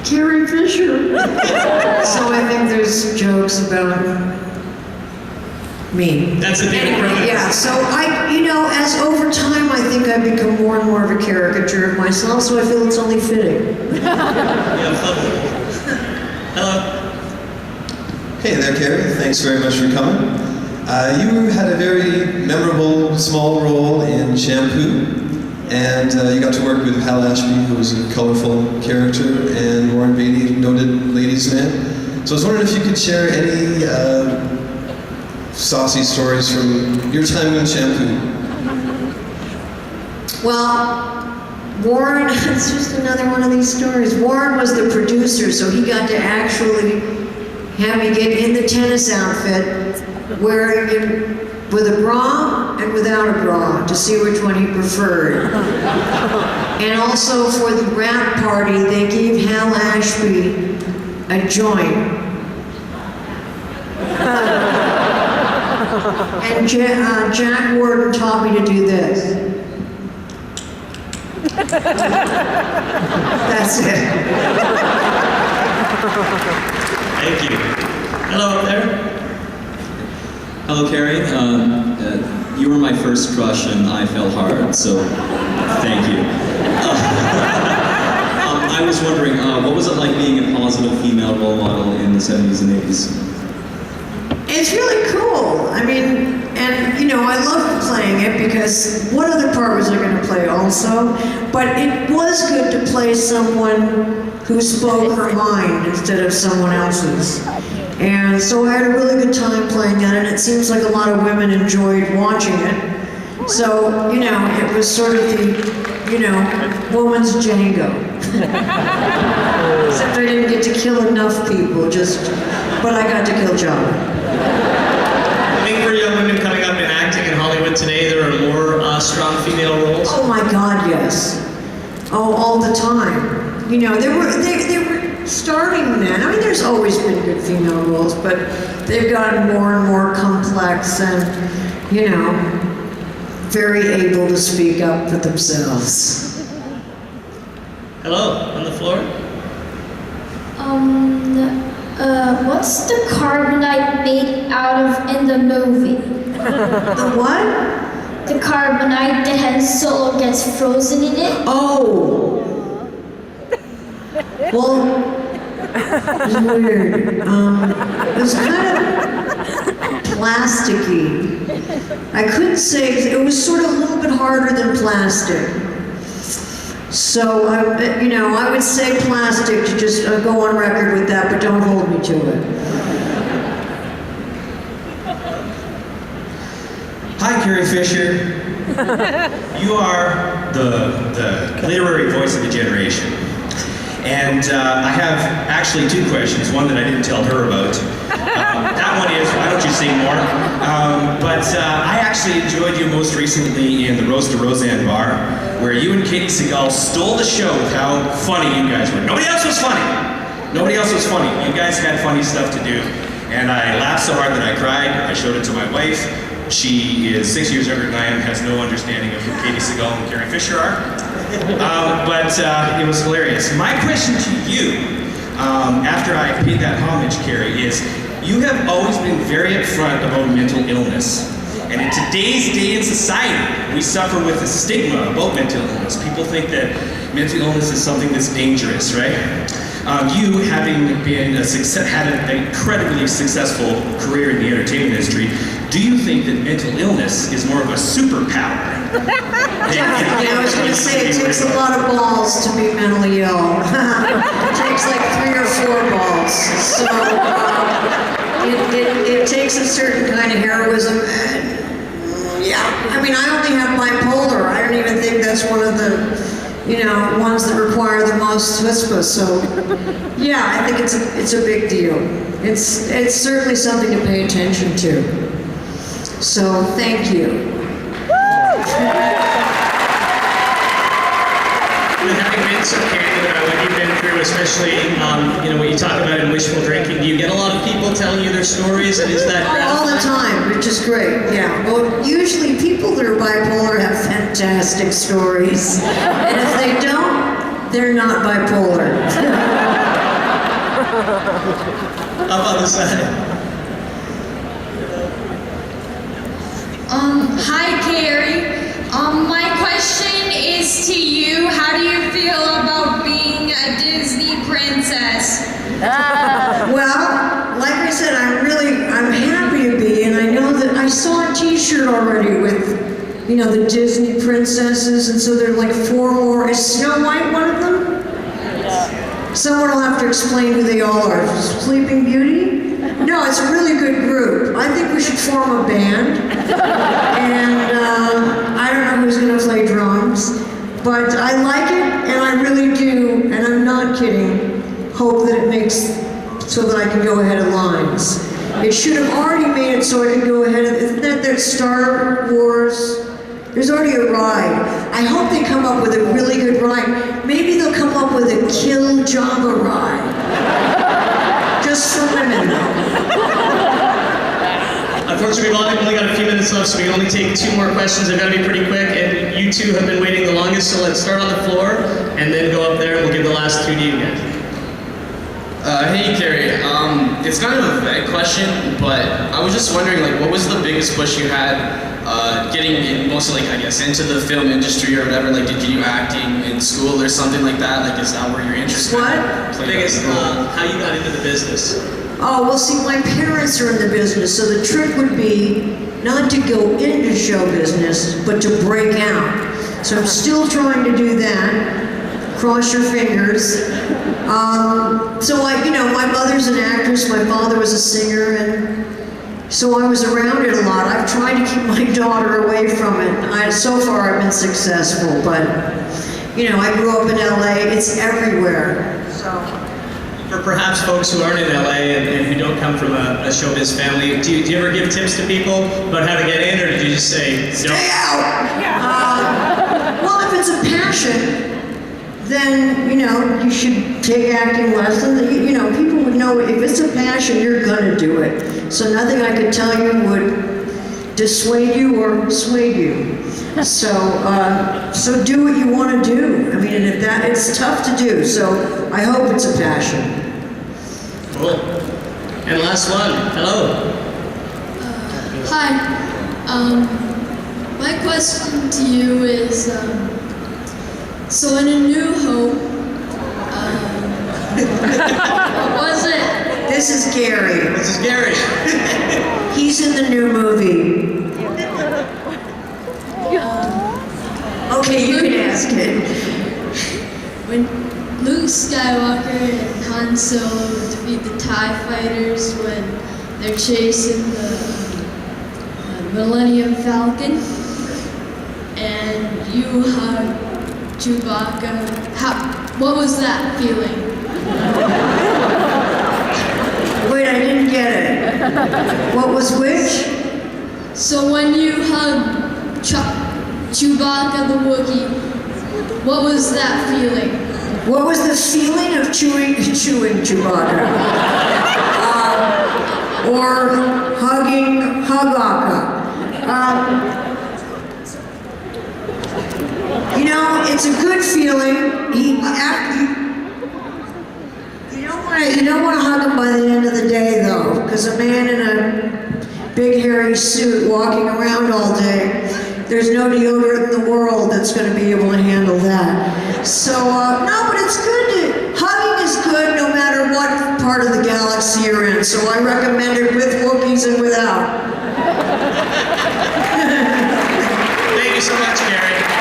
Carrie Fisher. So I think there's jokes about me. That's a big improvement. Yeah, so as over time, I think I've become more and more of a caricature of myself, so I feel it's only fitting. Hello. Hey there, Carrie. Thanks very much for coming. You had a very memorable small role in Shampoo, and you got to work with Hal Ashby, who was a colorful character, and Warren Beatty, noted ladies' man. So I was wondering if you could share any saucy stories from your time in Shampoo. Well, Warren, it's just another one of these stories. Warren was the producer, so he got to actually have me get in the tennis outfit, wearing it with a bra and without a bra, to see which one he preferred. And also for the wrap party, they gave Hal Ashby a joint. And Jack Warden taught me to do this. That's it. Thank you. Hello up there. Hello, Carrie. You were my first crush, and I fell hard, so thank you. I was wondering, what was it like being a positive female role model in the 70s and 80s? It's really cool. I mean, and I love playing it because what other part was I going to play also? But it was good to play someone who spoke her mind instead of someone else's. And so I had a really good time playing that, and it seems like a lot of women enjoyed watching it. So, it was sort of the, woman's Django. Except I didn't get to kill enough people, but I got to kill John. I think for young women coming up and acting in Hollywood today, there are more strong female roles. Oh my God, yes. Oh, all the time. They were starting then. I mean, there's always been good female roles, but they've gotten more and more complex and, very able to speak up for themselves. Hello, on the floor. What's the carbonite made out of in the movie? The what? The carbonite that Han Solo gets frozen in it? Oh. Well, it was weird. It was kind of plasticky. I couldn't say, it was sort of a little bit harder than plastic. So, I would say plastic to just go on record with that, but don't hold me to it. Hi, Carrie Fisher. You are the literary voice of a generation. And I have actually two questions, one that I didn't tell her about. That one is, why don't you sing more? But I actually enjoyed you most recently in the Roast to Roseanne bar, where you and Katie Seagal stole the show with how funny you guys were. Nobody else was funny. Nobody else was funny. You guys had funny stuff to do. And I laughed so hard that I cried. I showed it to my wife. She is 6 years younger than I am, has no understanding of who Katie Seagal and Carrie Fisher are. But it was hilarious. My question to you, after I paid that homage, Carrie, is you have always been very upfront about mental illness. And in today's day in society, we suffer with the stigma about mental illness. People think that mental illness is something that's dangerous, right? You, having been had an incredibly successful career in the entertainment industry, do you think that mental illness is more of a superpower? Definitely. I was going to say it takes a lot of balls to be mentally ill. It takes like 3 or 4 balls. So it takes a certain kind of heroism. Yeah, I mean, I only have bipolar. I don't even think that's one of the, ones that require the most chutzpah. So, yeah, I think it's a big deal. It's certainly something to pay attention to. So, thank you. Having been so candid about what you've been through, especially what you talk about in wishful drinking, do you get a lot of people telling you their stories, and is that all the time, which is great, yeah. Well, usually people that are bipolar have fantastic stories, and if they don't, they're not bipolar. Up on the side. Hi, Carrie. My question is to you. How do you feel about being a Disney princess? Well, like I said, I'm happy to be, and I know that I saw a t-shirt already with, you know, the Disney princesses, and so there are like 4 more. Is Snow White one of them? Someone will have to explain who they all are. Sleeping Beauty? No, it's a really good group. I think we should form a band, and I don't know who's gonna play drums, but I like it, and I really do, and I'm not kidding, hope that it makes so that I can go ahead of lines. It should have already made it so I can go ahead of, isn't that Star Wars? There's already a ride. I hope they come up with a really good ride. Maybe they'll come up with a Kill Jabba ride. Just for women, though. Unfortunately, we've only got a few minutes left, so we can only take 2 more questions. They've got to be pretty quick, and you 2 have been waiting the longest, so let's start on the floor, and then go up there, and we'll give the last 2 to you guys. Hey Carrie, it's kind of a vague question, but I was just wondering, like, what was the biggest push you had getting in, mostly, like, I guess, into the film industry or whatever? Like, did you do acting in school or something like that? Like, is that where your interest What? Biggest, how you got into the business? Oh, well, see, my parents are in the business, so the trick would be not to go into show business, but to break out. So I'm still trying to do that. Cross your fingers. So my mother's an actress, my father was a singer, and so I was around it a lot. I've tried to keep my daughter away from it. So far I've been successful, but, you know, I grew up in LA, it's everywhere, so. For perhaps folks who aren't in LA and who don't come from a showbiz family, do you ever give tips to people about how to get in, or did you just say, Stay out! Well, if it's a passion, then, you know, you should take acting lessons. You know, people would know if it's a passion, you're gonna do it. So nothing I could tell you would dissuade you or persuade you. So do what you want to do. I mean, and if that, it's tough to do. So I hope it's a passion. cool. And last one, hello. Hi. My question to you is, so in A New Hope, what was it? This is Gary. This is Gary. He's in the new movie. Okay, you can ask it. When Luke Skywalker and Han Solo defeat the TIE fighters when they're chasing the Millennium Falcon, and you hug Chewbacca, what was that feeling? Wait, I didn't get it. What was which? So when you hug Chewbacca the Wookiee, what was that feeling? What was the feeling of chewing Chewbacca? Or hugging Hugaka? You know, it's a good feeling. You don't want to hug him by the end of the day, though, because a man in a big hairy suit walking around all day, there's no deodorant in the world that's going to be able to handle that. So, no, but it's good. Hugging is good no matter what part of the galaxy you're in. So I recommend it with Wookiees and without. Thank you so much, Gary.